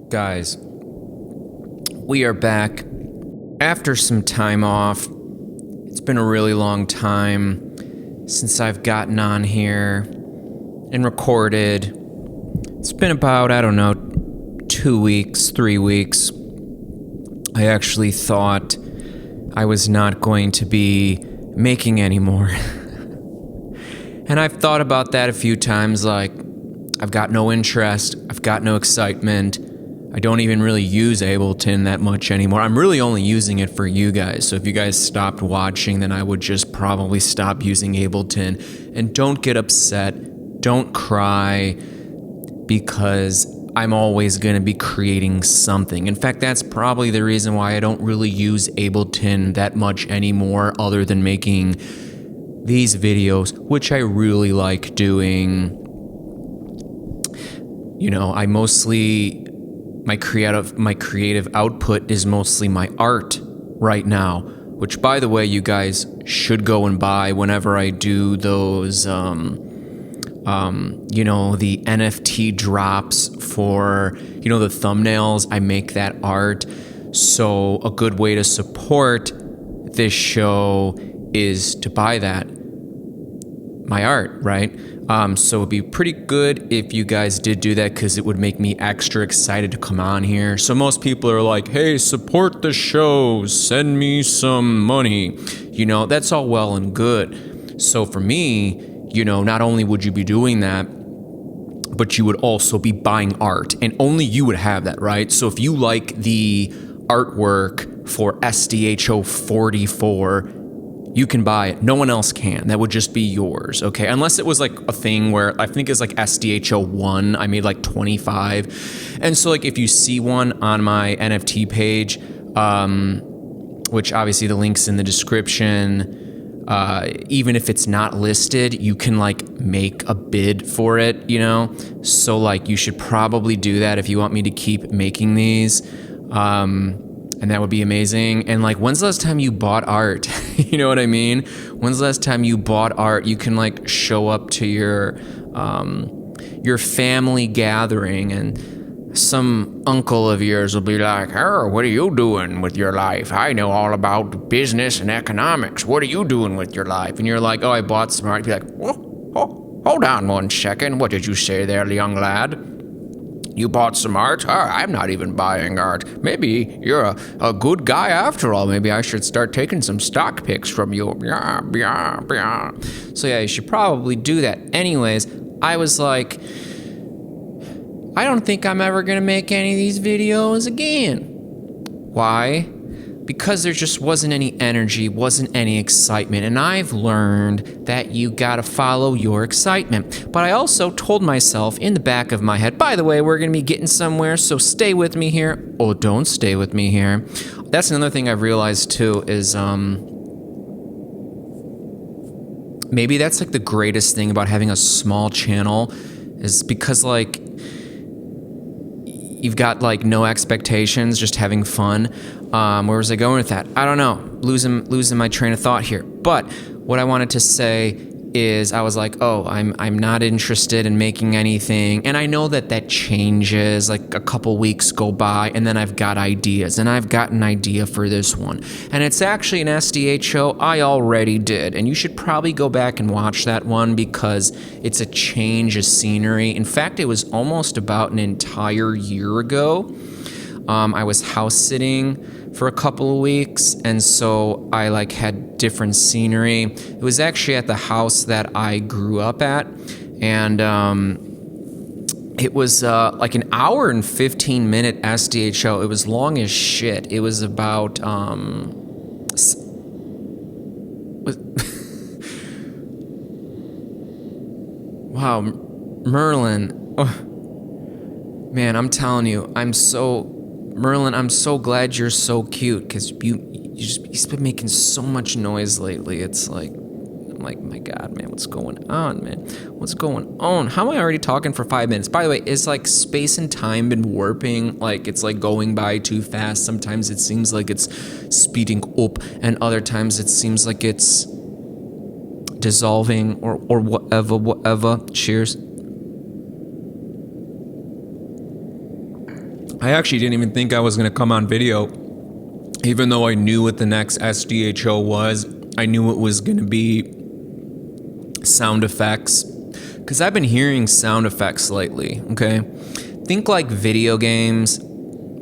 Guys, we are back after some time off. It's been a really long time since I've gotten on here and recorded. It's been about, 2 weeks, 3 weeks. I actually thought I was not going to be making anymore. And I've thought about that a few times, like, I've got no interest, I've got no excitement. I don't even really use Ableton that much anymore. I'm really only using it for you guys. So if you guys stopped watching, then I would just probably stop using Ableton. And don't get upset. Don't cry, because I'm always going to be creating something. In fact, that's probably the reason why I don't really use Ableton that much anymore, other than making these videos, which I really like doing. You know, my creative output is mostly my art right now, which, by the way, you guys should go and buy whenever I do those, the NFT drops for, the thumbnails. I make that art. So a good way to support this show is to buy my art, right? So it'd be pretty good if you guys did do that, because it would make me extra excited to come on here. So most people are like, hey, support the show, send me some money. That's all well and good. So for me, not only would you be doing that, but you would also be buying art, and only you would have that, right? So if you like the artwork for SDHO 44, you can buy it. No one else can. That would just be yours, okay? Unless it was like a thing where I think it's like SDHO 1. I made like 25. And so like if you see one on my NFT page, which obviously the link's in the description, even if it's not listed, you can like make a bid for it, So like you should probably do that if you want me to keep making these. And that would be amazing. And like, when's the last time you bought art? You know what I mean? When's the last time you bought art? You can like show up to your family gathering, and some uncle of yours will be like, "Oh, what are you doing with your life? I know all about business and economics. What are you doing with your life?" And you're like, "Oh, I bought some art." You'd be like, "Whoa, hold on one second. What did you say there, young lad? You bought some art? Oh, I'm not even buying art. Maybe you're a good guy after all. Maybe I should start taking some stock pics from you." Yeah. So yeah, you should probably do that. Anyways, I was like, I don't think I'm ever going to make any of these videos again. Why? Because there just wasn't any energy, wasn't any excitement. And I've learned that you gotta follow your excitement. But I also told myself in the back of my head, by the way, we're gonna be getting somewhere, so stay with me here, or don't stay with me here. That's another thing I've realized too, is maybe that's like the greatest thing about having a small channel, is because like, you've got like no expectations, just having fun. Where was I going with that? I don't know. Losing my train of thought here. But what I wanted to say is, I was like, oh, I'm not interested in making anything. And I know that changes, like a couple weeks go by, and then I've got ideas, and I've got an idea for this one. And it's actually an SDHO I already did. And you should probably go back and watch that one, because it's a change of scenery. In fact, it was almost about an entire year ago. I was house sitting for a couple of weeks, and so I like had different scenery. It was actually at the house that I grew up at, and it was like an hour and 15-minute SDHO. It was long as shit. It was about wow, Merlin. Oh, man, I'm telling you, Merlin, I'm so glad you're so cute, because you've been making so much noise lately. It's like, I'm like, my God, man, what's going on, man? What's going on? How am I already talking for 5 minutes? By the way, is like space and time been warping? Like, it's like going by too fast. Sometimes it seems like it's speeding up, and other times it seems like it's dissolving or whatever. Cheers. I actually didn't even think I was going to come on video, even though I knew what the next SDHO was. I knew it was going to be sound effects, because I've been hearing sound effects lately, okay? Think like video games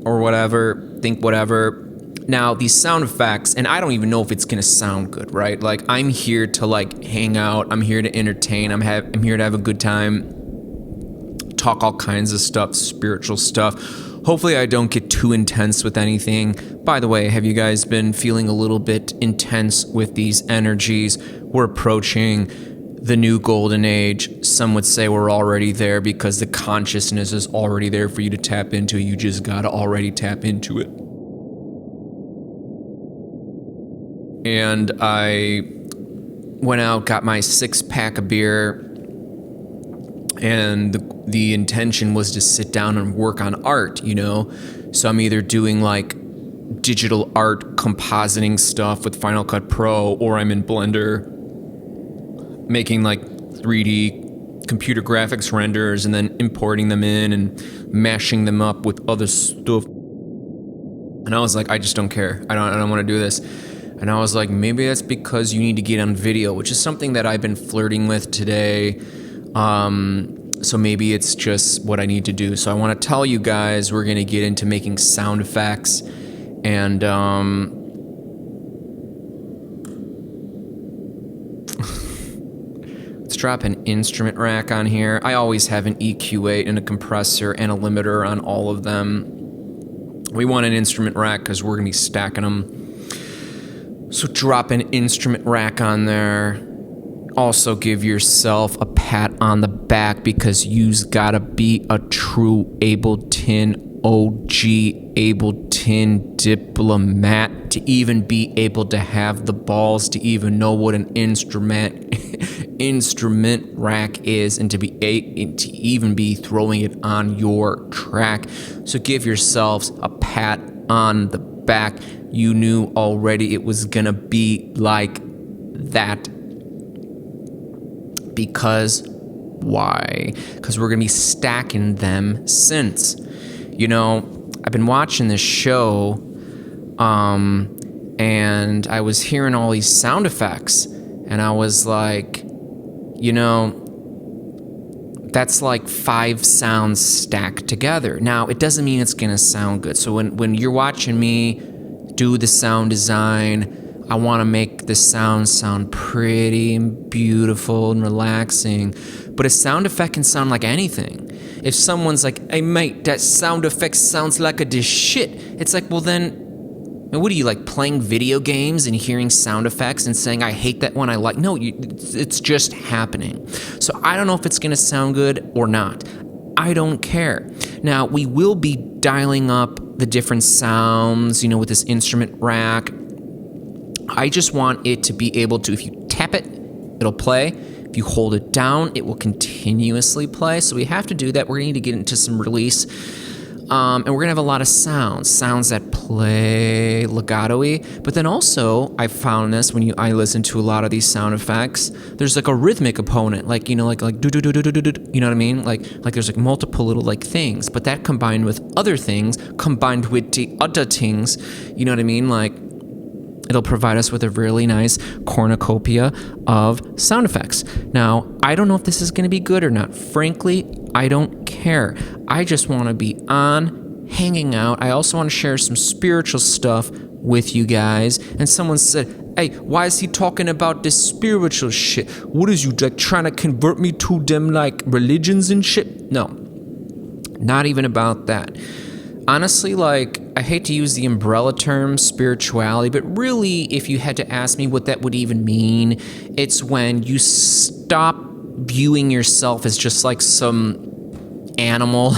or whatever, think whatever. Now, these sound effects, and I don't even know if it's gonna sound good, right? Like, I'm here to like hang out, I'm here to entertain, I'm here to have a good time, talk all kinds of stuff, spiritual stuff. Hopefully I don't get too intense with anything. By the way, have you guys been feeling a little bit intense with these energies? We're approaching the new golden age. Some would say we're already there because the consciousness is already there for you to tap into. You just gotta already tap into it. And I went out, got my 6-pack of beer, and the intention was to sit down and work on art, you know? So I'm either doing like digital art compositing stuff with Final Cut Pro, or I'm in Blender making like 3D computer graphics renders and then importing them in and mashing them up with other stuff. And I was like, I just don't care. I don't want to do this. And I was like, maybe that's because you need to get on video, which is something that I've been flirting with today. So maybe it's just what I need to do. So I want to tell you guys, we're going to get into making sound effects. And let's drop an instrument rack on here. I always have an EQ8 and a compressor and a limiter on all of them. We want an instrument rack because we're going to be stacking them. So drop an instrument rack on there. Also give yourself a pat on the back because you's gotta be a true Ableton OG, Ableton diplomat to even be able to have the balls to even know what an instrument rack is and to even be throwing it on your track. So give yourselves a pat on the back. You knew already it was gonna be like that. Because why? Because we're gonna be stacking them synths. You know, I've been watching this show, and I was hearing all these sound effects, and I was like, you know, that's like 5 sounds stacked together. Now, it doesn't mean it's gonna sound good. So when you're watching me do the sound design, I want to make the sound pretty and beautiful and relaxing. But a sound effect can sound like anything. If someone's like, hey mate, that sound effect sounds like a dish shit, it's like, well then, what are you, like playing video games and hearing sound effects and saying, I hate that one, I like? No, it's just happening. So I don't know if it's going to sound good or not. I don't care. Now, we will be dialing up the different sounds, you know, with this instrument rack. I just want it to be able to, if you tap it, it'll play. If you hold it down, it will continuously play. So we have to do that. We're going to need to get into some release. And we're going to have a lot of sounds that play legato-y. But then also, I found this when I listen to a lot of these sound effects, there's like a rhythmic component, like, you know, like do-do-do-do-do-do, you know what I mean? Like there's like multiple little like things, but that combined with other things, combined with the other things, you know what I mean? Like, it'll provide us with a really nice cornucopia of sound effects. Now, I don't know if this is going to be good or not. Frankly, I don't care. I just want to be on, hanging out. I also want to share some spiritual stuff with you guys. And someone said, hey, why is he talking about this spiritual shit? What is you, like, trying to convert me to them, like, religions and shit? No, not even about that. Honestly, like, I hate to use the umbrella term spirituality, but really, if you had to ask me what that would even mean, it's when you stop viewing yourself as just like some animal,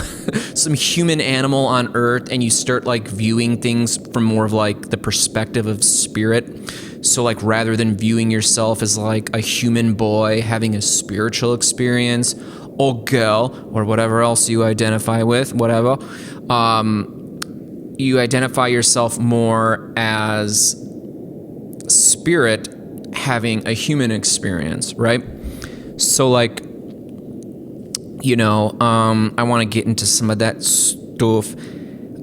some human animal on Earth, and you start like viewing things from more of like the perspective of spirit. So like rather than viewing yourself as like a human boy having a spiritual experience, or girl, or whatever else you identify with, whatever, you identify yourself more as spirit having a human experience, right? So like, you know, I want to get into some of that stuff.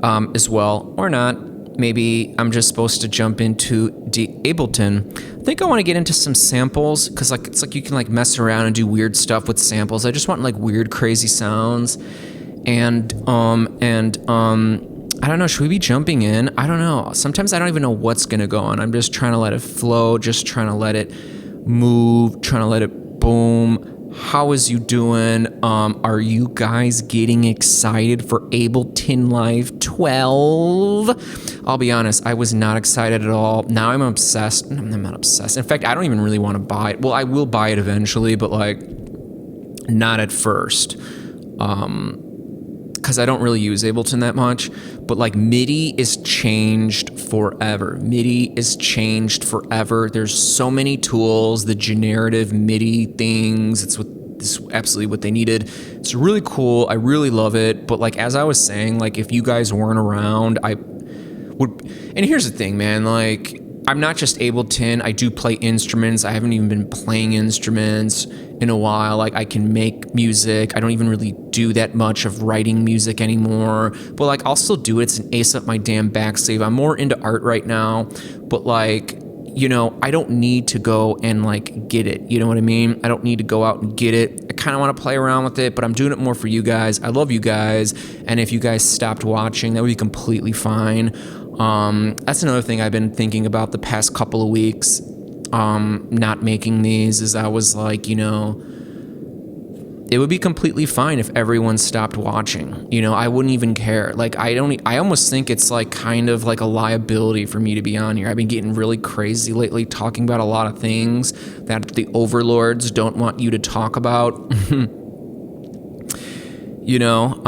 as well, or not. Maybe I'm just supposed to jump into Ableton. I think I want to get into some samples because it's like you can like mess around and do weird stuff with samples. I just want like weird, crazy sounds, and I don't know. Should we be jumping in? I don't know. Sometimes I don't even know what's gonna go on. I'm just trying to let it flow, just trying to let it move, trying to let it boom. How is you doing? Are you guys getting excited for Ableton Live 12? I'll be honest, I was not excited at all. Now I'm obsessed. I'm not obsessed. In fact, I don't even really want to buy it. Well, I will buy it eventually, but like not at first. Because I don't really use Ableton that much, but like MIDI is changed forever. MIDI is changed forever. There's so many tools, the generative MIDI things. It's absolutely what they needed. It's really cool. I really love it. But like as I was saying, like if you guys weren't around, I would. And here's the thing, man. Like I'm not just Ableton. I do play instruments. I haven't even been playing instruments in a while. Like I can make music. I don't even really do that much of writing music anymore. But like I'll still do it. It's an ace up my damn back sleeve. I'm more into art right now. But like, you know, I don't need to go and like get it. You know what I mean? I don't need to go out and get it. I kind of want to play around with it, but I'm doing it more for you guys. I love you guys. And if you guys stopped watching, that would be completely fine. That's another thing I've been thinking about the past couple of weeks, not making these, is I was like, you know, it would be completely fine if everyone stopped watching. You know, I wouldn't even care. Like, I almost think it's like kind of like a liability for me to be on here. I've been getting really crazy lately, talking about a lot of things that the overlords don't want you to talk about. You know,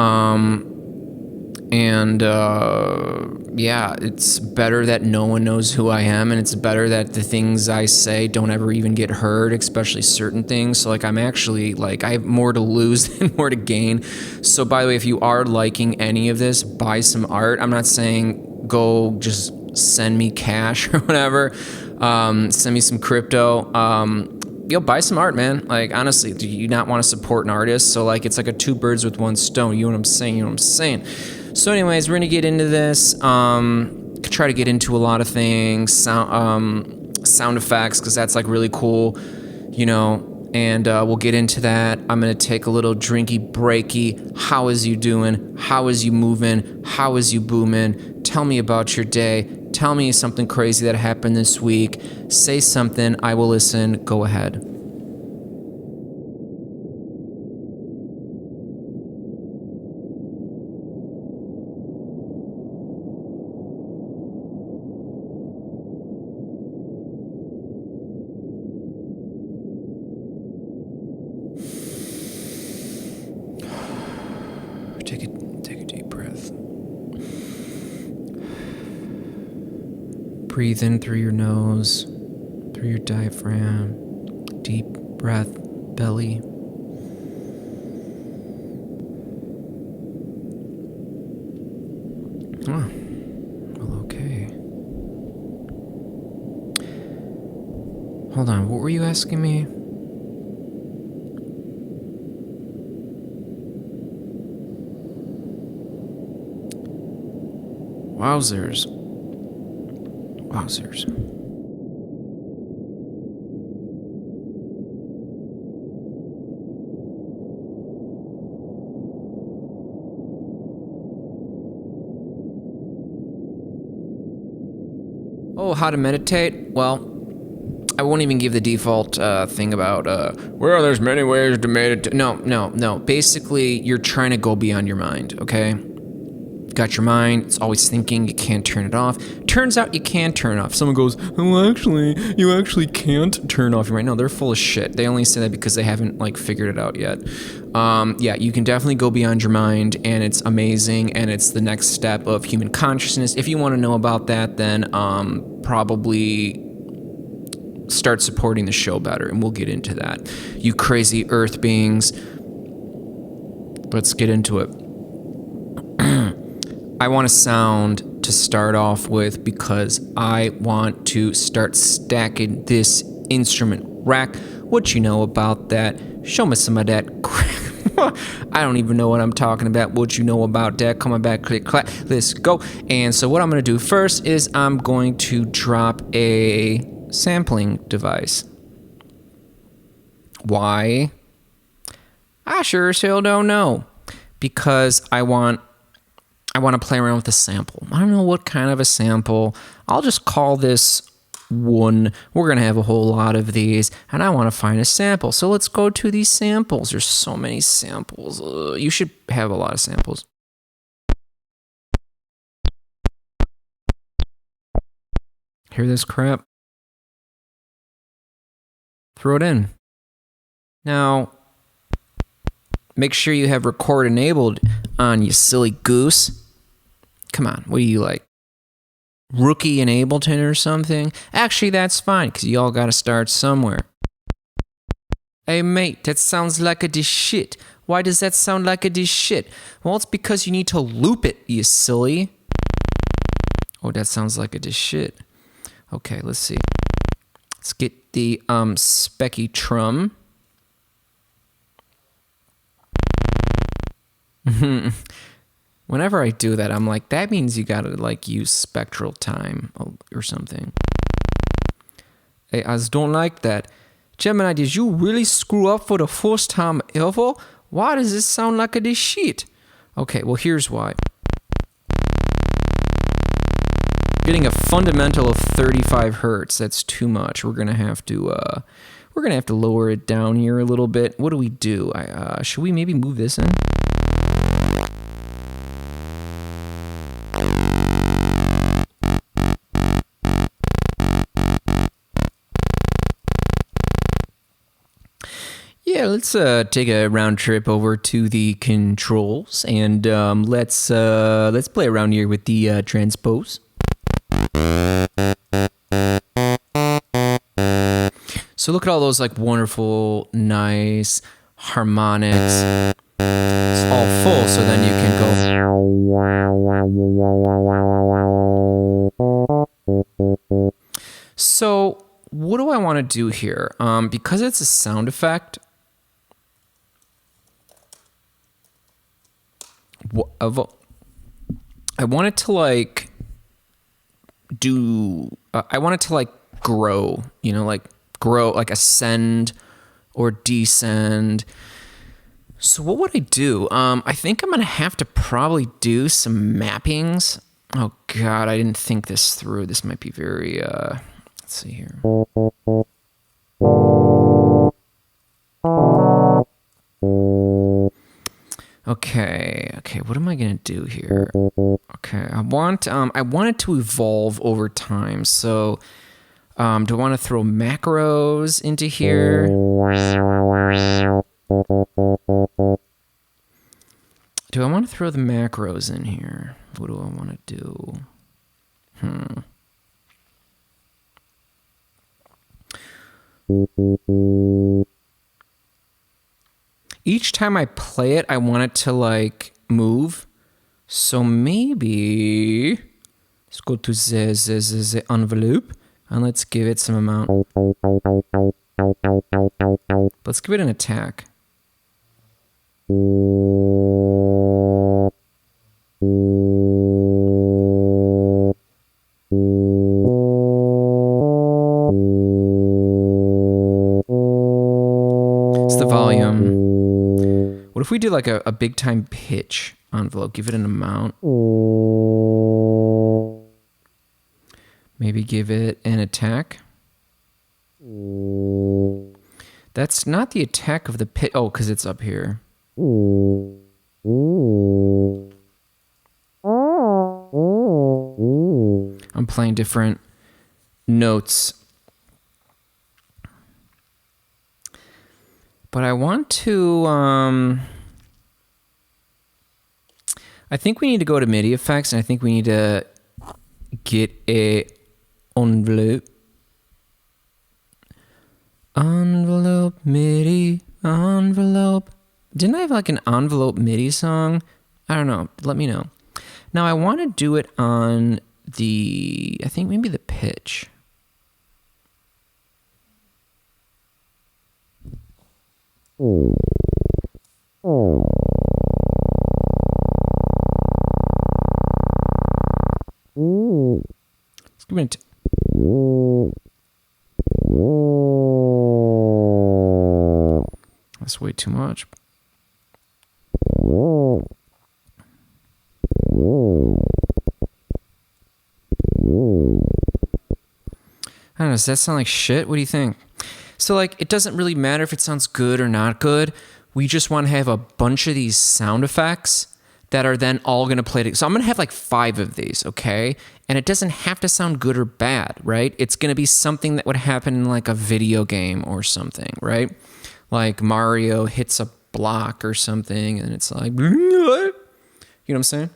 yeah, it's better that no one knows who I am, and it's better that the things I say don't ever even get heard, especially certain things. So like I'm actually like I have more to lose than more to gain. So by the way, if you are liking any of this, buy some art. I'm not saying go just send me cash or whatever. Send me some crypto. Buy some art, man. Like, honestly, do you not want to support an artist? So, like, it's like a two birds with one stone. You know what I'm saying? So, anyways, we're going to get into this. Try to get into a lot of things. Sound effects, because that's, like, really cool, you know. And we'll get into that. I'm going to take a little drinky breaky. How is you doing? How is you moving? How is you booming? Tell me about your day. Tell me something crazy that happened this week. Say something. I will listen. Go ahead. Take a deep breath. Breathe in through your nose, through your diaphragm. Deep breath, belly. Oh, well, okay. Hold on, what were you asking me? Wowzers. Oh, how to meditate? Well, I won't even give the default thing about, well, there's many ways to meditate. No. Basically, you're trying to go beyond your mind, okay? Got your mind, it's always thinking, you can't turn it off. Turns out you can turn it off. Someone goes, oh, actually, you actually can't turn off your mind. No, they're full of shit. They only say that because they haven't, like, figured it out yet. Yeah, you can definitely go beyond your mind, and it's amazing, and it's the next step of human consciousness. If you want to know about that, then probably start supporting the show better, and we'll get into that. You crazy earth beings. Let's get into it. I want a sound to start off with because I want to start stacking this instrument rack. What you know about that? Show me some of that crap. I don't even know what I'm talking about. What you know about that? Come on back, click, clack. Let's go. And so what I'm going to do first is I'm going to drop a sampling device. Why? I sure as hell don't know. Because I want to play around with a sample. I don't know what kind of a sample. I'll just call this one. We're going to have a whole lot of these, and I want to find a sample. So let's go to these samples. There's so many samples. You should have a lot of samples. Hear this crap? Throw it in. Now, make sure you have record enabled on, you silly goose. Come on, what do you like? Rookie in Ableton or something? Actually, that's fine, because you all got to start somewhere. Hey, mate, that sounds like a dish shit. Why does that sound like a dish shit? Well, it's because you need to loop it, you silly. Oh, that sounds like a dish shit. Okay, let's see. Let's get the specky trum. Whenever I do that, I'm like, that means you gotta like use spectral time or something. Hey, I just don't like that. Gemini, did you really screw up for the first time ever? Why does this sound like this shit? Okay, well here's why. Getting a fundamental of 35 hertz. That's too much. We're gonna have to lower it down here a little bit. What do we do? Should we maybe move this in? Yeah, let's take a round trip over to the controls and let's play around here with the transpose. So look at all those like wonderful, nice harmonics. It's all full, so then you can go. So what do I want to do here? Because it's a sound effect. I want it to like I want it to like grow, like grow, like ascend or descend. So what would I do? I think I'm going to have to probably do some mappings. Oh God, I didn't think this through. This might be very, let's see here. Okay, what am I gonna do here? Okay, I want it to evolve over time. So, do I want to throw macros into here? Do I want to throw the macros in here? What do I want to do? Each time I play it, I want it to like move. So maybe let's go to the envelope and let's give it some amount. Let's give it an attack. It's the volume. What if we do like a big time pitch envelope? Give it an amount. Maybe give it an attack. That's not the attack of the pitch. Oh, because it's up here. I'm playing different notes. But I want to, I think we need to go to MIDI effects, and I think we need to get a envelope. Envelope, MIDI, envelope. Didn't I have like an envelope MIDI song? I don't know. Let me know. Now I want to do it on the, I think maybe the pitch. Let's give it. That's way too much. I don't know, does that sound like shit? What do you think? So, like, it doesn't really matter if it sounds good or not good. We just want to have a bunch of these sound effects that are then all going to play together. So I'm going to have like 5 of these, okay? And it doesn't have to sound good or bad, right? It's going to be something that would happen in like a video game or something, right? Like Mario hits a block or something and it's like, what? You know what I'm saying?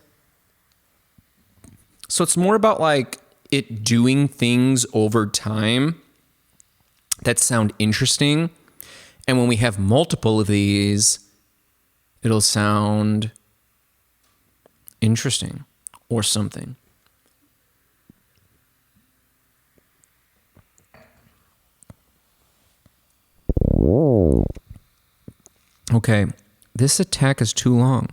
So it's more about like it doing things over time that sound interesting. And when we have multiple of these, it'll sound interesting or something. Okay, this attack is too long.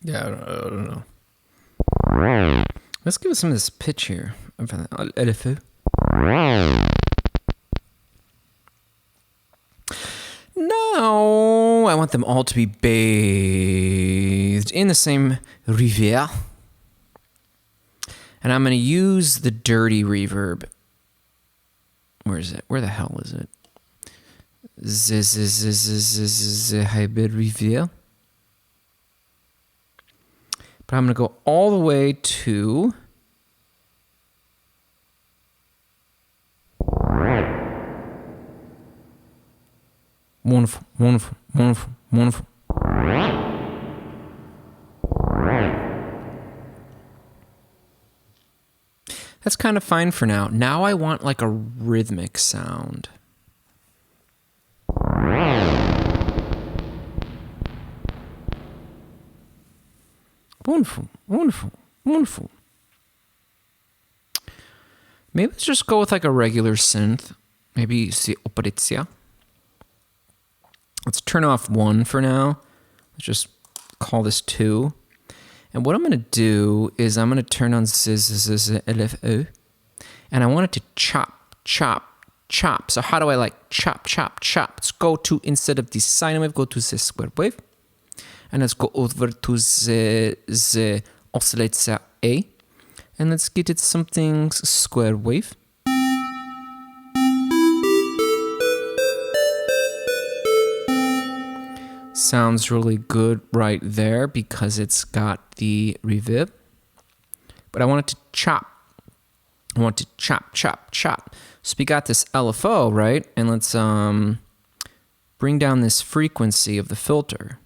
Yeah, I don't know. Let's give it some of this pitch here. LFO. No, I want them all to be bathed in the same rivière. And I'm going to use the dirty reverb. Where is it? Where the hell is it? The hybrid rivière. But I'm going to go all the way to wonderful, wonderful, wonderful, wonderful. That's kind of fine for now. Now I want like a rhythmic sound. Wonderful, wonderful, wonderful. Maybe let's just go with like a regular synth. Maybe si operacja. Let's turn off 1 for now. Let's just call this 2. And what I'm going to do is I'm going to turn on LFO. And I want it to chop, chop, chop. So how do I like chop, chop, chop? Let's go to, instead of the sine wave, go to the square wave. And let's go over to the oscillator A. And let's get it something square wave. Sounds really good right there because it's got the reverb. But I want it to chop. I want to chop, chop, chop. So we got this LFO, right? And let's bring down this frequency of the filter.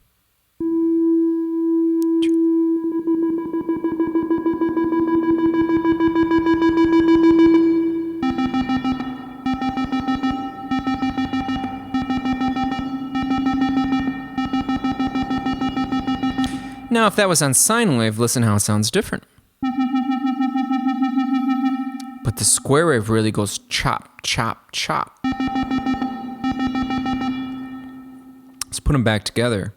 Now, if that was on sine wave, listen how it sounds different. But the square wave really goes chop, chop, chop. Let's put them back together.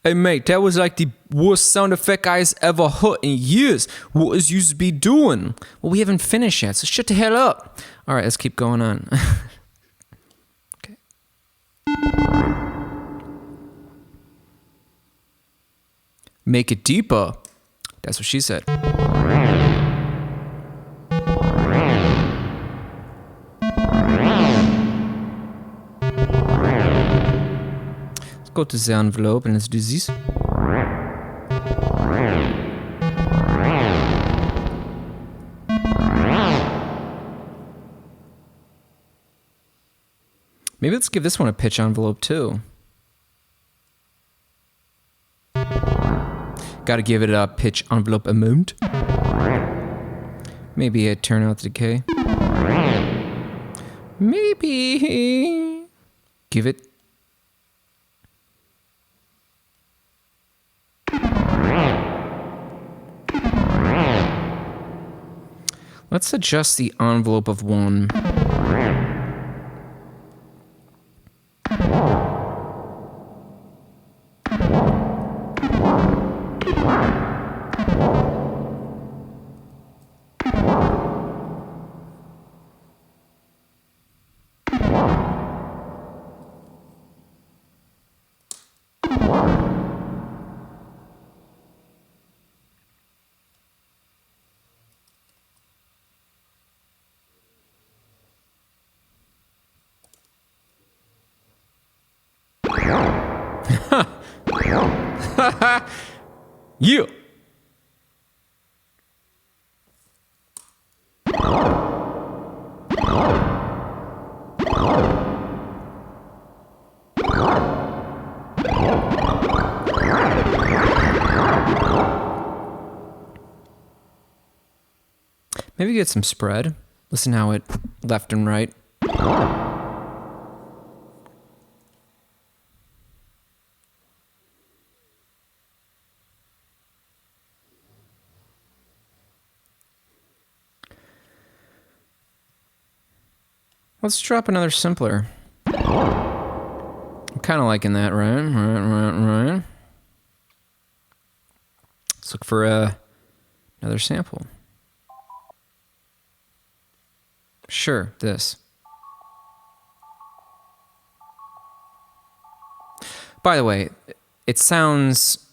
Hey mate, that was like the worst sound effect I've ever heard in years. What is you to be doing? Well, we haven't finished yet, so shut the hell up. All right, let's keep going on. Okay. Make it deeper. That's what she said. Go to the envelope and let's do this. Maybe let's give this one a pitch envelope too. Gotta give it a pitch envelope amount. Maybe a turnout decay. Maybe give it. Let's adjust the envelope of 1. Yeah. Maybe get some spread. Listen how it left and right. Let's drop another simpler. I'm kind of liking that, right? Right. Let's look for another sample. Sure, this. By the way, it sounds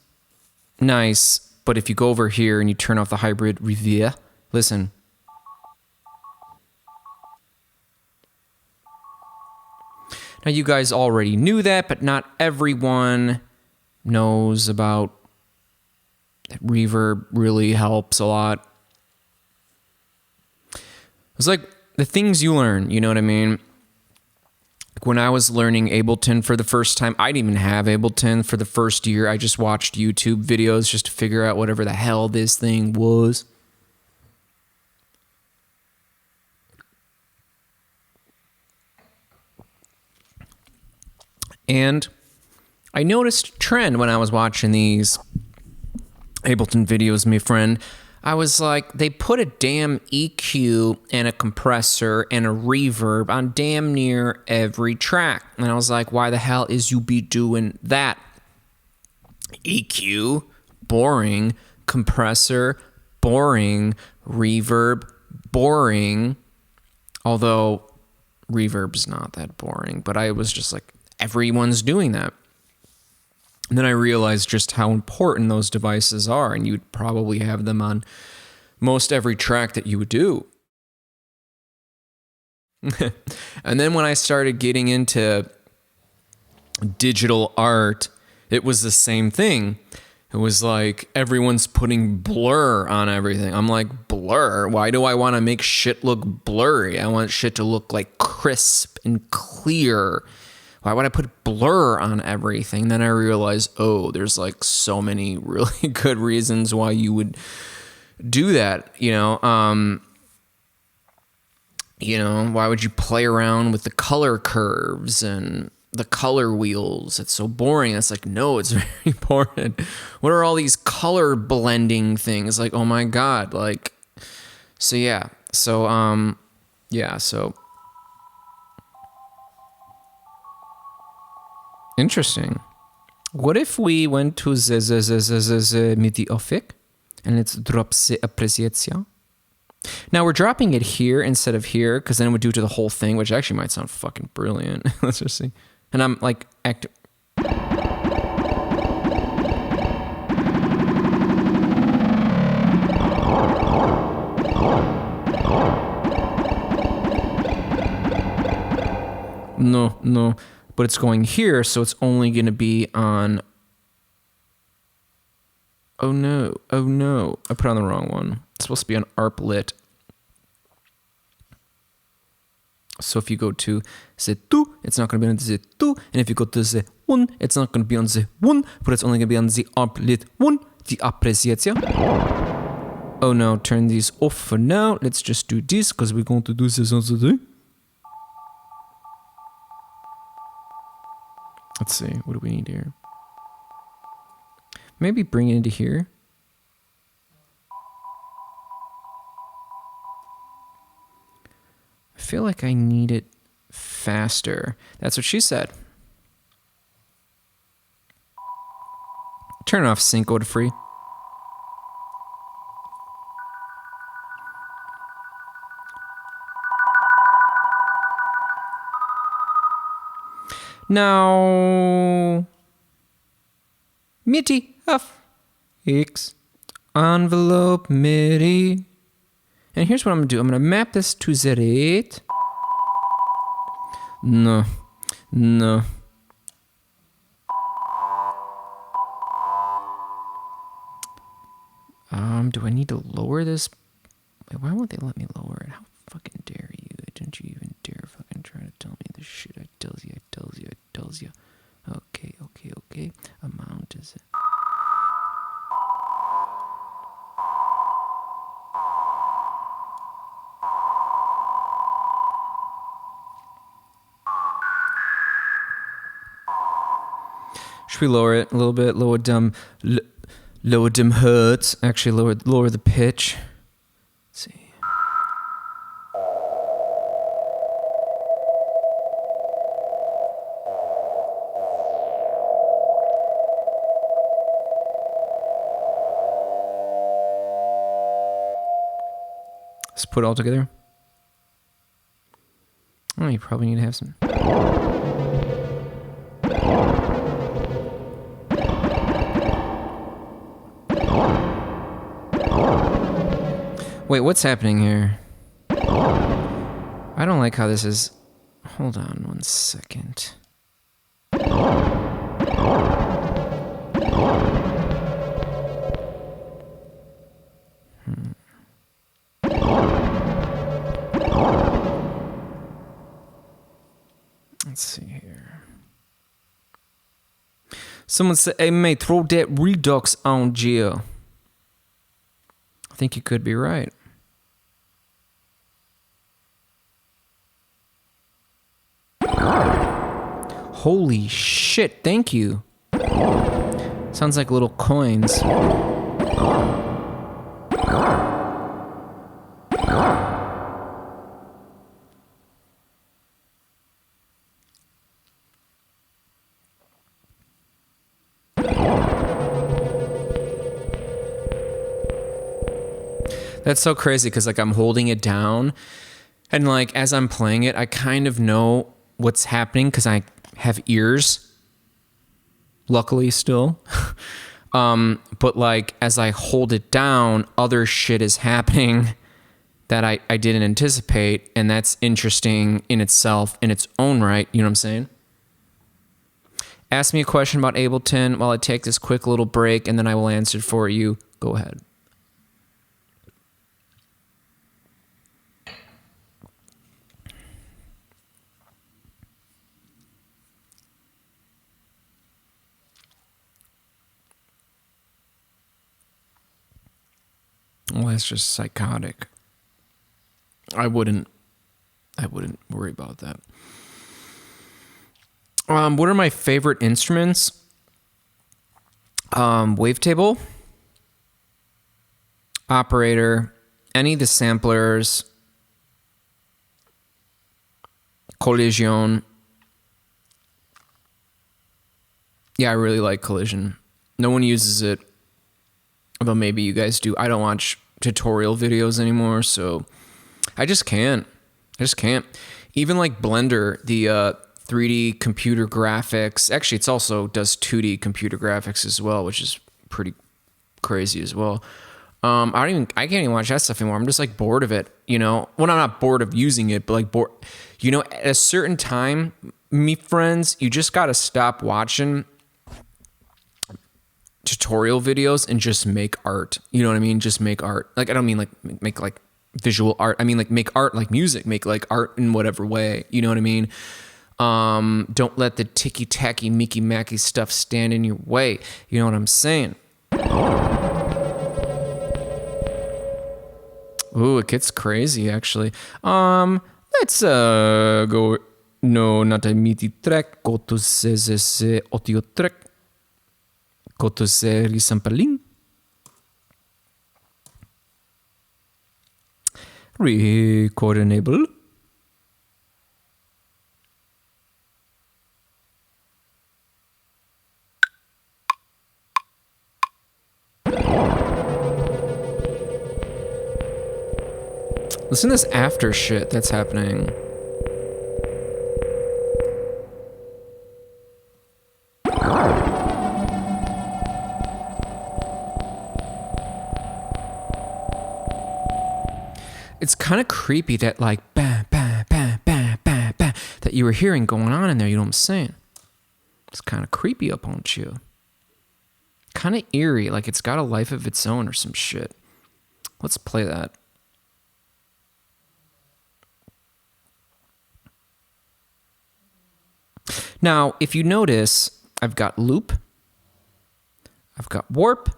nice, but if you go over here and you turn off the hybrid reverb, listen. Now, you guys already knew that, but not everyone knows about that reverb really helps a lot. It's like the things you learn, you know what I mean? Like when I was learning Ableton for the first time, I didn't even have Ableton for the first year. I just watched YouTube videos just to figure out whatever the hell this thing was. And I noticed a trend when I was watching these Ableton videos, my friend. I was like, they put a damn EQ and a compressor and a reverb on damn near every track. And I was like, why the hell is you be doing that? EQ, boring. Compressor, boring. Reverb, boring. Although reverb's not that boring. But I was just like, everyone's doing that. And then I realized just how important those devices are, and you'd probably have them on most every track that you would do. And then when I started getting into digital art, it was the same thing. It was like everyone's putting blur on everything. I'm like, blur? Why do I want to make shit look blurry? I want shit to look like crisp and clear. Why would I put blur on everything? Then I realized, oh, there's like so many really good reasons why you would do that. Why would you play around with the color curves and the color wheels? It's so boring. It's like, no, it's very important. What are all these color blending things? Like, oh my God. Like, so yeah. So. Interesting. What if we went to the MIDI offic and let's drop the appreciation? Now we're dropping it here instead of here because then it would do to the whole thing, which actually might sound fucking brilliant. Let's just see. And I'm like No. But it's going here, so it's only going to be on... Oh no. I put on the wrong one. It's supposed to be on ARP lit. So if you go to the 2, it's not going to be on the 2. And if you go to the 1, it's not going to be on the 1, but it's only going to be on the applet 1, the apreciacja. Oh no, turn these off for now. Let's just do this because we're going to do this on the 2. Let's see, what do we need here? Maybe bring it into here. I feel like I need it faster. That's what she said. Turn off sync, go to free. Now, MIDI of X envelope MIDI. And here's what I'm gonna do. I'm gonna map this to the rate. No. Do I need to lower this? Wait, why won't they let me lower it? How fucking dare you? Don't you even dare fucking try to tell me the shit I tells you. Okay. Amount is it? Should we lower it a little bit? Lower them hertz. Actually, lower the pitch. Let's see. Let's put it all together. Oh, you probably need to have some. Wait, what's happening here? I don't like how this is. Hold on 1 second. Let's see here. Someone said, hey, mate, throw that Redux on Geo. I think you could be right. Holy shit, thank you. Sounds like little coins. That's so crazy because like I'm holding it down and like as I'm playing it, I kind of know what's happening because I have ears, luckily still. But like as I hold it down, other shit is happening that I didn't anticipate, and that's interesting in itself, in its own right. You know what I'm saying? Ask me a question about Ableton while I take this quick little break, and then I will answer for you. Go ahead. Well, that's just psychotic. I wouldn't worry about that. What are my favorite instruments? Wavetable, operator, any of the samplers, Collision. Yeah, I really like Collision. No one uses it, although maybe you guys do. I don't watch tutorial videos anymore, so I just can't. Even like Blender, the 3D computer graphics. Actually, it's also does 2D computer graphics as well, which is pretty crazy as well. I can't even watch that stuff anymore. I'm just like bored of it, you know. Well, I'm not bored of using it, but like bored. You know, at a certain time, me friends, you just gotta stop watching tutorial videos and just make art. You know what I mean? Just make art. Like I don't mean like make like visual art. I mean, like make art like music, make like art in whatever way. You know what I mean? Don't let the ticky-tacky, meeky-macky stuff stand in your way. You know what I'm saying? Ooh, it gets crazy, actually. Let's go... No, not a meaty track. Go to se otio track. Go to se risampalin. Record enable. Listen to this after shit that's happening. It's kind of creepy that like bam, bam, bam, bam, bam, bam, that you were hearing going on in there, you know what I'm saying? It's kind of creepy up on you. Kind of eerie, like it's got a life of its own or some shit. Let's play that. Now, if you notice, I've got loop, I've got warp,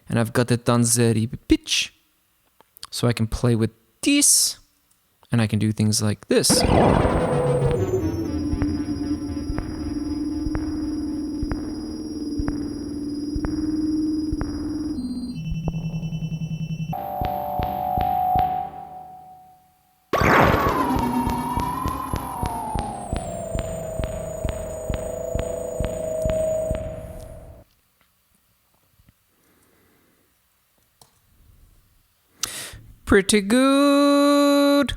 and I've got the tanzeri pitch. So I can play with this, and I can do things like this. Pretty good.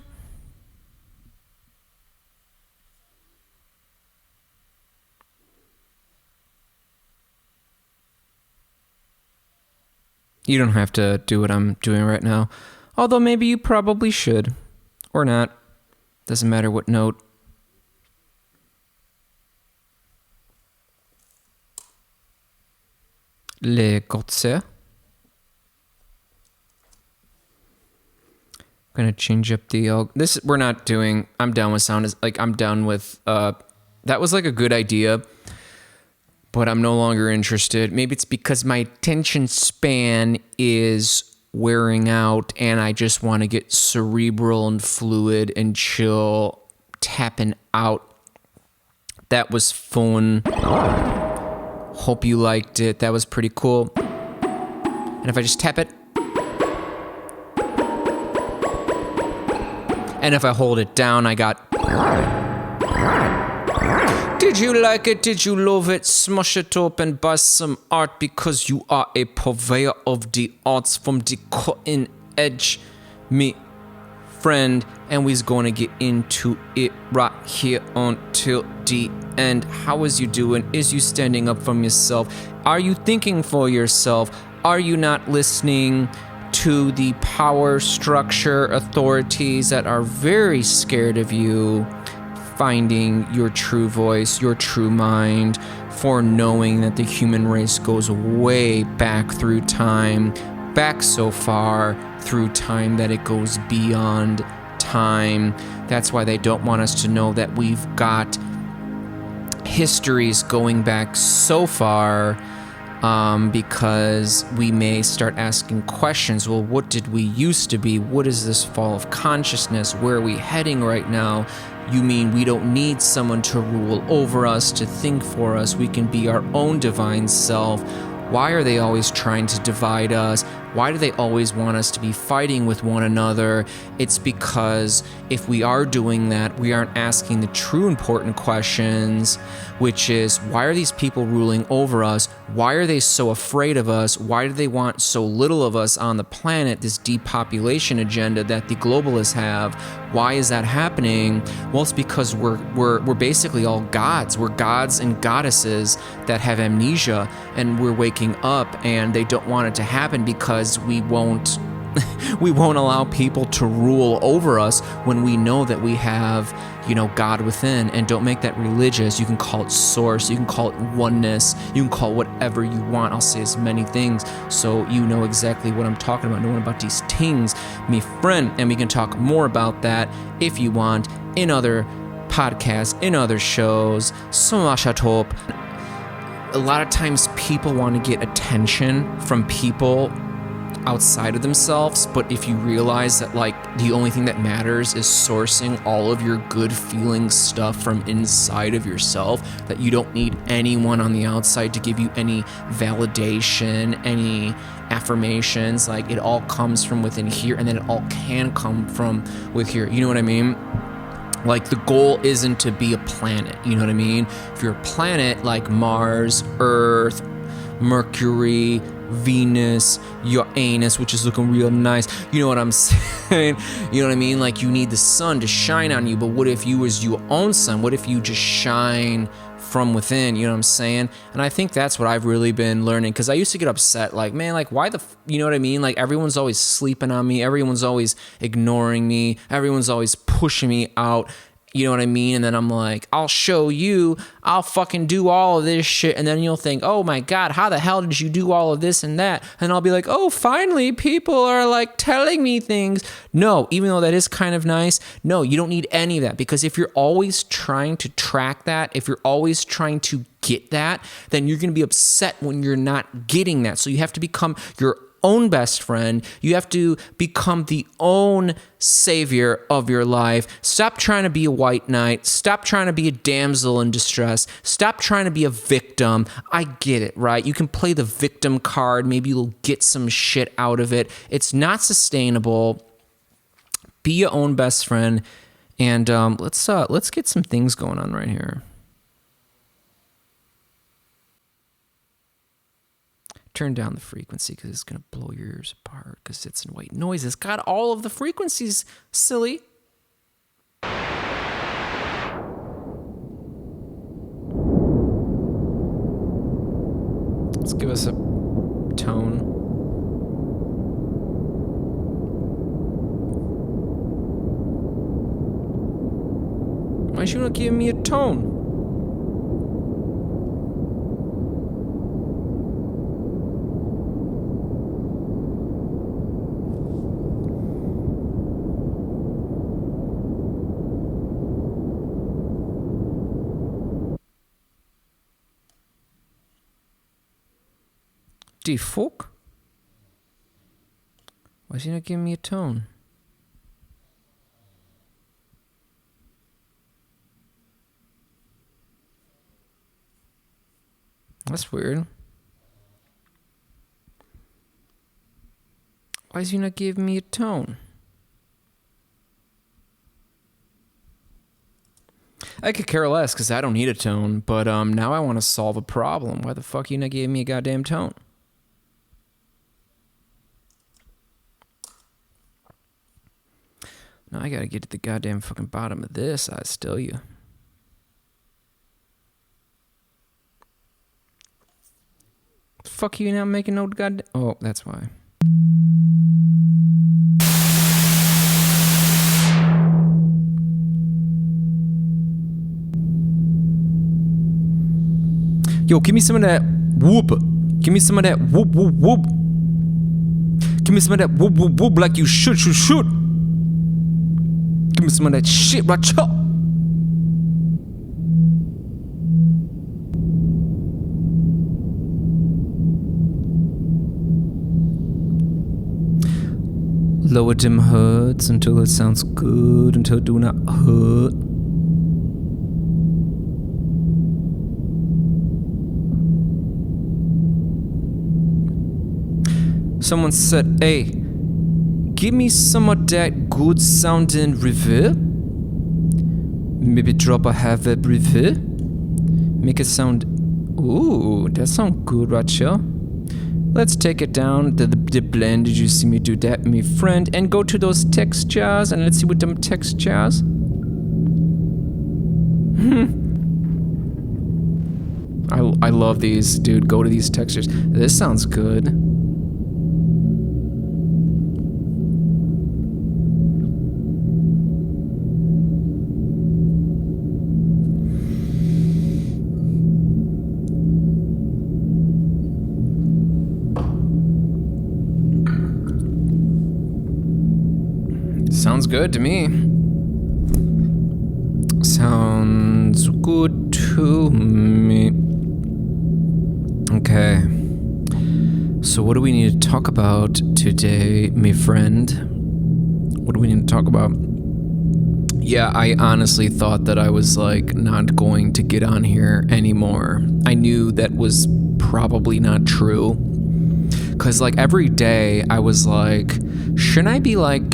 You don't have to do what I'm doing right now, although maybe you probably should, or not. Doesn't matter what note. Le concert. Gonna change up the this we're not doing. I'm done with sound. Like I'm done with that was like a good idea, but I'm no longer interested. Maybe it's because my attention span is wearing out and I just want to get cerebral and fluid and chill, tapping out. That was fun. Hope you liked it. That was pretty cool. And if I just tap it, and if I hold it down, I got... Did you like it? Did you love it? Smash it up and buy some art because you are a purveyor of the arts from the cutting edge, me friend. And we's gonna get into it right here until the end. How is you doing? Is you standing up from yourself? Are you thinking for yourself? Are you not listening to the power structure authorities that are very scared of you finding your true voice, your true mind, for knowing that the human race goes way back through time, back so far through time that it goes beyond time. That's why they don't want us to know that we've got histories going back so far. Because we may start asking questions. Well, what did we used to be? What is this fall of consciousness? Where are we heading right now? You mean we don't need someone to rule over us, to think for us? We can be our own divine self. Why are they always trying to divide us? Why do they always want us to be fighting with one another? It's because if we are doing that, we aren't asking the true important questions, which is, why are these people ruling over us? Why are they so afraid of us? Why do they want so little of us on the planet, this depopulation agenda that the globalists have? Why is that happening? Well, it's because we're basically all gods. We're gods and goddesses that have amnesia, and we're waking up, and they don't want it to happen because we won't we won't allow people to rule over us when we know that we have, God within. And don't make that religious. You can call it source, you can call it oneness, you can call it whatever you want. I'll say as many things so you know exactly what I'm talking about, knowing about these things, me friend. And we can talk more about that if you want in other podcasts, in other shows. So much I hope. A lot of times people want to get attention from people outside of themselves, but if you realize that the only thing that matters is sourcing all of your good feeling stuff from inside of yourself, that you don't need anyone on the outside to give you any validation, any affirmations. It all comes from within here, and then it all can come from with here. You know what I mean? The goal isn't to be a planet, you know what I mean? If you're a planet like Mars, Earth, Mercury, Venus, your anus, which is looking real nice, you know what I'm saying? You know what I mean? You need the sun to shine on you, but what if you was your own sun? What if you just shine from within, you know what I'm saying? And I think that's what I've really been learning, because I used to get upset, why you know what I mean? Everyone's always sleeping on me, everyone's always ignoring me, everyone's always pushing me out, you know what I mean? And then I'm like, I'll show you, I'll fucking do all of this shit. And then you'll think, oh my God, how the hell did you do all of this and that? And I'll be like, oh, finally people are telling me things. No, even though that is kind of nice, no, you don't need any of that, because if you're always trying to track that, if you're always trying to get that, then you're going to be upset when you're not getting that. So you have to become your own best friend. You have to become the own savior of your life. Stop trying to be a white knight. Stop trying to be a damsel in distress. Stop trying to be a victim. I get it, right? You can play the victim card. Maybe you'll get some shit out of it. It's not sustainable. Be your own best friend. And let's get some things going on right here. Turn down the frequency because it's going to blow your ears apart because it's in white noise. It's got all of the frequencies, silly. Let's give us a tone. Why don't you not give me a tone? The fuck? Why is he not giving me a tone? That's weird. Why is he not giving me a tone? I could care less because I don't need a tone, but now I want to solve a problem. Why the fuck you not giving me a goddamn tone? Now I gotta get to the goddamn fucking bottom of this, I still you. Fuck you not making no goddamn... Oh, that's why. Yo, give me some of that whoop. Give me some of that whoop, whoop, whoop. Give me some of that whoop, whoop, whoop like you should, should, should. Give me some of that shit, right? Lower them hertz until it sounds good, until it do not hurt. Someone said, hey, give me some of that good sounding reverb. Maybe drop a half a reverb. Make it sound, ooh, that sounds good right here. Let's take it down, the blend, did you see me do that, me friend? And go to those textures, and let's see what them textures. I love these, dude, go to these textures. This sounds good. good to me. Sounds good to me. Okay. So what do we need to talk about today, my friend? What do we need to talk about? Yeah, I honestly thought that I was like not going to get on here anymore. I knew that was probably not true. Cause like every day I was like, shouldn't I be like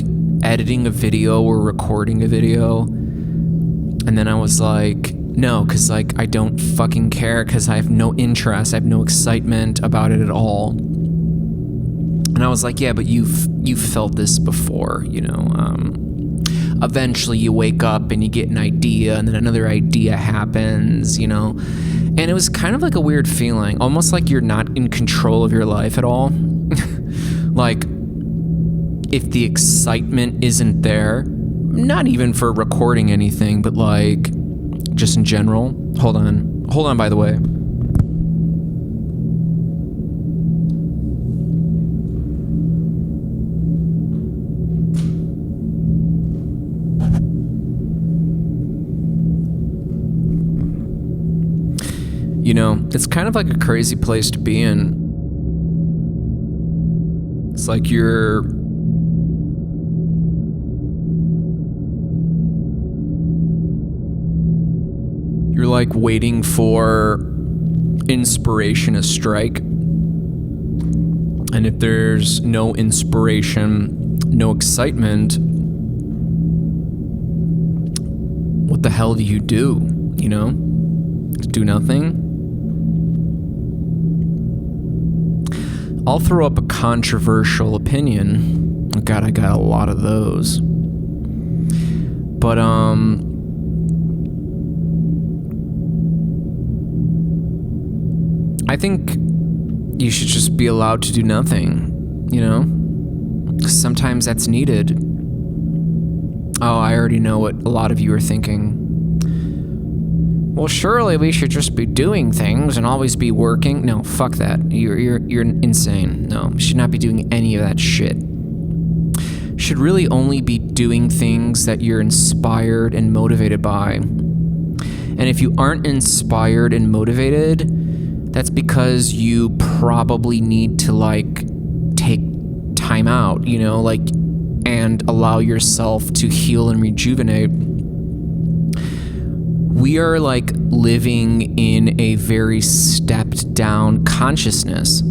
editing a video or recording a video? And then I was like, no, cause like I don't fucking care, cause I have no interest, I have no excitement about it at all. And I was like, yeah, but you've felt this before, you know. Eventually you wake up and you get an idea, and then another idea happens, you know. And it was kind of like a weird feeling, almost like you're not in control of your life at all. Like, if the excitement isn't there, not even for recording anything, but like just in general. Hold on, by the way. You know, it's kind of like a crazy place to be in. It's like you're like waiting for inspiration to strike. And if there's no inspiration, no excitement, what the hell do? You know? Do nothing? I'll throw up a controversial opinion. God, I got a lot of those. But, I think you should just be allowed to do nothing, you know? Sometimes that's needed. Oh, I already know what a lot of you are thinking. Well, surely we should just be doing things and always be working. No, fuck that. You're insane. No, you should not be doing any of that shit. You should really only be doing things that you're inspired and motivated by. And if you aren't inspired and motivated, that's because you probably need to like take time out, you know, like, and allow yourself to heal and rejuvenate. We are like living in a very stepped down consciousness.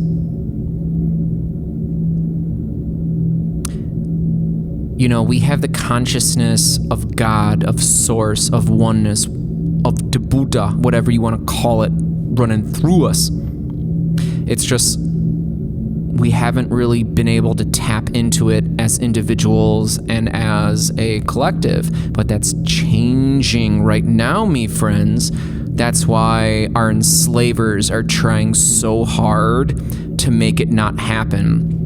You know, we have the consciousness of God, of source, of oneness, of the Buddha, whatever you want to call it, running through us. It's just we haven't really been able to tap into it as individuals and as a collective, but that's changing right now, me friends. That's why our enslavers are trying so hard to make it not happen.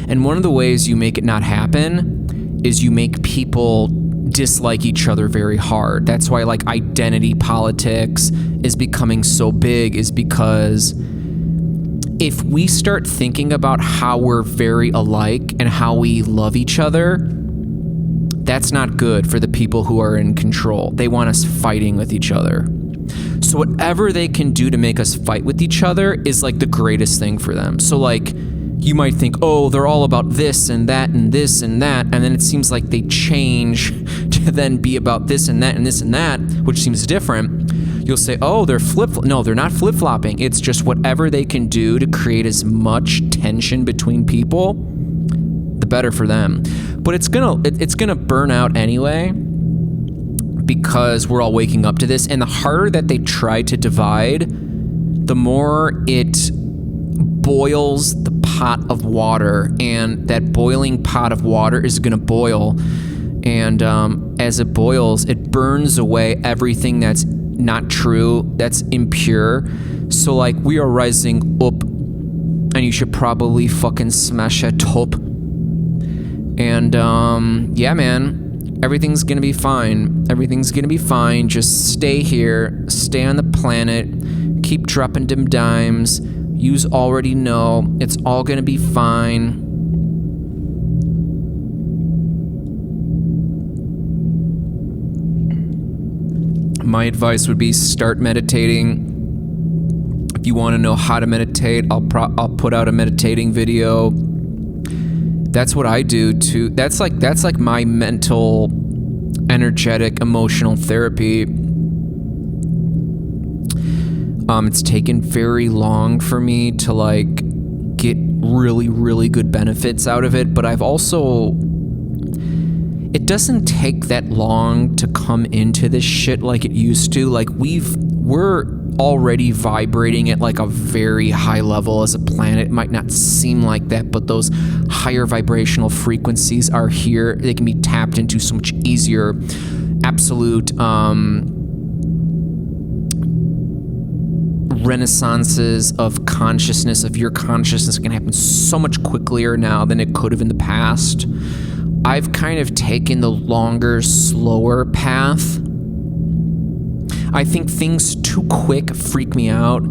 And one of the ways you make it not happen is you make people dislike each other very hard. That's why like identity politics is becoming so big, is because if we start thinking about how we're very alike and how we love each other, that's not good for the people who are in control. They want us fighting with each other. So whatever they can do to make us fight with each other is like the greatest thing for them. So like, you might think, oh, they're all about this and that and this and that, and then it seems like they change to then be about this and that and this and that, which seems different. You'll say, oh, they're no, they're not flip-flopping. It's just whatever they can do to create as much tension between people, the better for them. But it's gonna burn out anyway, because we're all waking up to this, and the harder that they try to divide, the more it boils the pot of water, and that boiling pot of water is going to boil, and as it boils, it burns away everything that's not true, that's impure. So like, we are rising up, and you should probably fucking smash it up. And yeah, man, everything's gonna be fine. Everything's gonna be fine. Just stay here, stay on the planet, keep dropping them dimes. Yous already know it's all gonna be fine. My advice would be start meditating. If you want to know how to meditate, I'll put out a meditating video. That's what I do too. That's like my mental, energetic, emotional therapy. It's taken very long for me to like get really, really good benefits out of it, but I've also, it doesn't take that long to come into this shit like it used to. Like we're already vibrating at like a very high level as a planet. It might not seem like that, but those higher vibrational frequencies are here. They can be tapped into so much easier. Absolute renaissances of consciousness, of your consciousness, can happen so much quicker now than it could have in the past. I've kind of taken the longer, slower path. I think things too quick freak me out,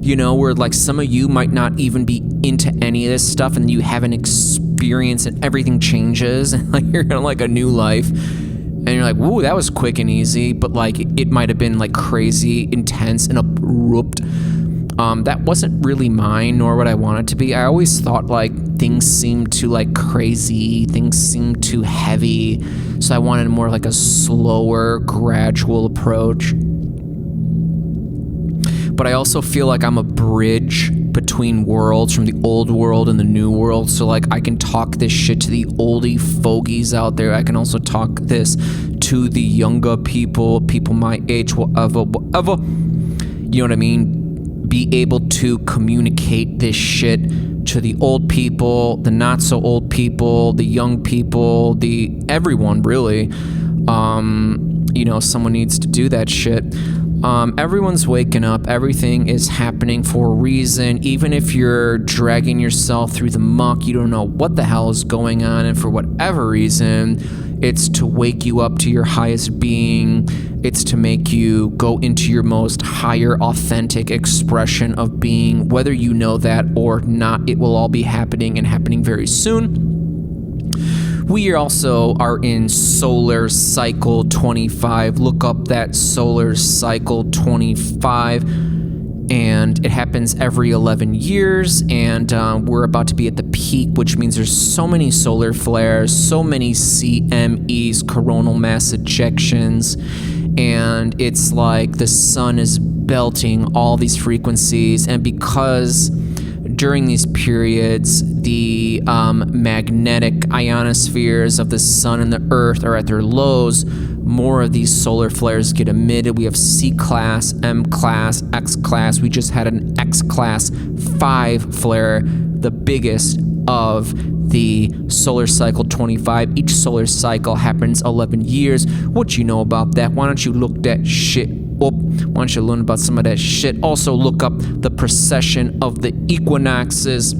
you know, where like some of you might not even be into any of this stuff and you have an experience and everything changes and like you're in like a new life and you're like, whoa, that was quick and easy, but like it might have been like crazy, intense, and abrupt. That wasn't really mine, nor what I wanted to be. I always thought like things seemed too like crazy, things seemed too heavy, so I wanted more like a slower, gradual approach. But I also feel like I'm a bridge between worlds, from the old world and the new world. So like I can talk this shit to the oldie fogies out there. I can also talk this to the younger people my age, whatever. You know what I mean? Be able to communicate this shit to the old people, the not so old people, the young people, everyone really. You know, someone needs to do that shit. Everyone's waking up. Everything is happening for a reason. Even if you're dragging yourself through the muck, you don't know what the hell is going on, and for whatever reason, it's to wake you up to your highest being. It's to make you go into your most higher, authentic expression of being. Whether you know that or not, it will all be happening, and happening very soon. We also are in solar cycle 25. Look up that solar cycle 25, and it happens every 11 years, and we're about to be at the peak, which means there's so many solar flares, so many CMEs, coronal mass ejections, and it's like the sun is belting all these frequencies, and because during these periods, the magnetic ionospheres of the sun and the earth are at their lows, more of these solar flares get emitted. We have C-class, M-class, X-class. We just had an X-class 5 flare, the biggest of the solar cycle 25. Each solar cycle happens 11 years. What you know about that? Why don't you look that shit up? Why don't you learn about some of that shit? Also look up the precession of the equinoxes.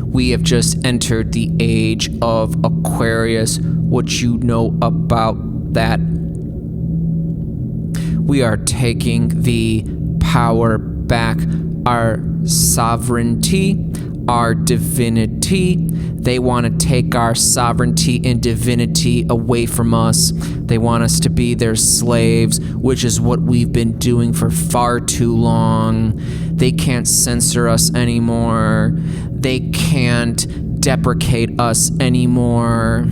We have just entered the age of Aquarius. What you know about that? We are taking the power back, our sovereignty, our divinity. They want to take our sovereignty and divinity away from us. They want us to be their slaves, which is what we've been doing for far too long. They can't censor us anymore. They can't deprecate us anymore.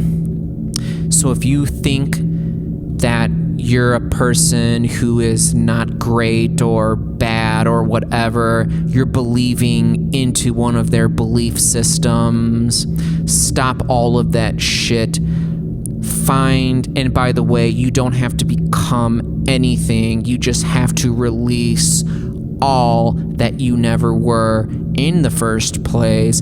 So if you think that you're a person who is not great or bad or whatever, you're believing into one of their belief systems, stop all of that shit. And by the way, you don't have to become anything. You just have to release all that you never were in the first place.